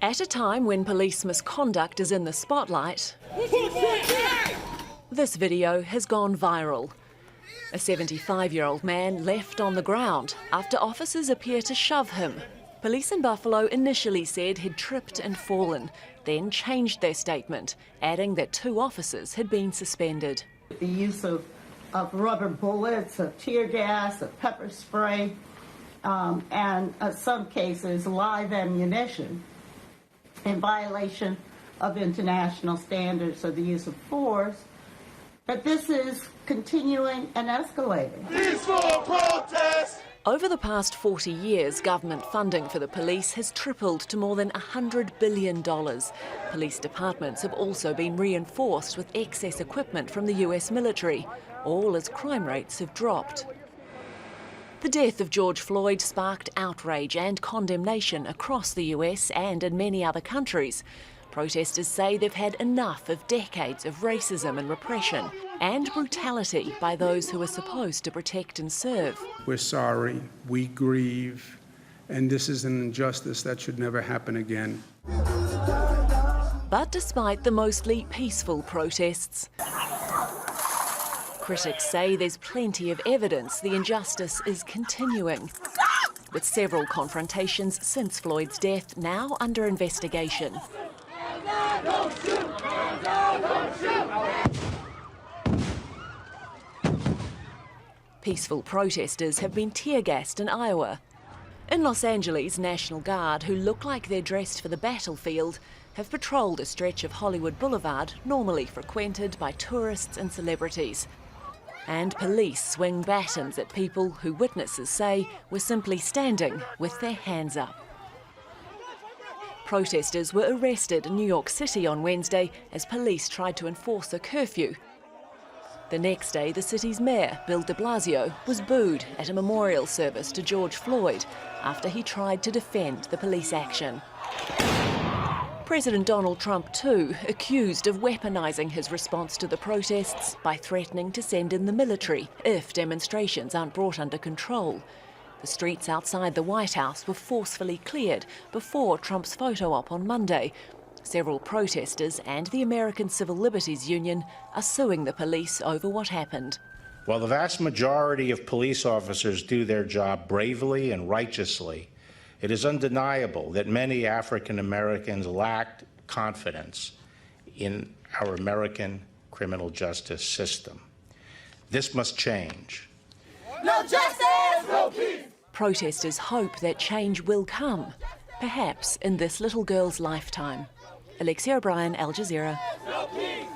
At a time when police misconduct is in the spotlight, this video has gone viral. A 75-year-old man left on the ground after officers appear to shove him. Police in Buffalo initially said he'd tripped and fallen, then changed their statement, adding that 2 officers had been suspended. The use of rubber bullets, of tear gas, of pepper spray, and in some cases live ammunition in violation of international standards of the use of force, that this is continuing and escalating. Peaceful protest! Over the past 40 years, government funding for the police has tripled to more than $100 billion. Police departments have also been reinforced with excess equipment from the US military, all as crime rates have dropped. The death of George Floyd sparked outrage and condemnation across the US and in many other countries. Protesters say they've had enough of decades of racism and repression and brutality by those who are supposed to protect and serve. We're sorry, we grieve, and this is an injustice that should never happen again. But despite the mostly peaceful protests, critics say there's plenty of evidence the injustice is continuing, with several confrontations since Floyd's death now under investigation. Peaceful protesters have been tear-gassed in Iowa. In Los Angeles, National Guard, who look like they're dressed for the battlefield, have patrolled a stretch of Hollywood Boulevard normally frequented by tourists and celebrities. And police swing batons at people who witnesses say were simply standing with their hands up. Protesters were arrested in New York City on Wednesday as police tried to enforce a curfew. The next day, the city's mayor, Bill de Blasio, was booed at a memorial service to George Floyd after he tried to defend the police action. President Donald Trump, too, accused of weaponising his response to the protests by threatening to send in the military if demonstrations aren't brought under control. The streets outside the White House were forcefully cleared before Trump's photo op on Monday. Several protesters and the American Civil Liberties Union are suing the police over what happened. While the vast majority of police officers do their job bravely and righteously, it is undeniable that many African Americans lacked confidence in our American criminal justice system. This must change. No justice, no peace! Protesters hope that change will come, perhaps in this little girl's lifetime. Alexia O'Brien, Al Jazeera. No peace!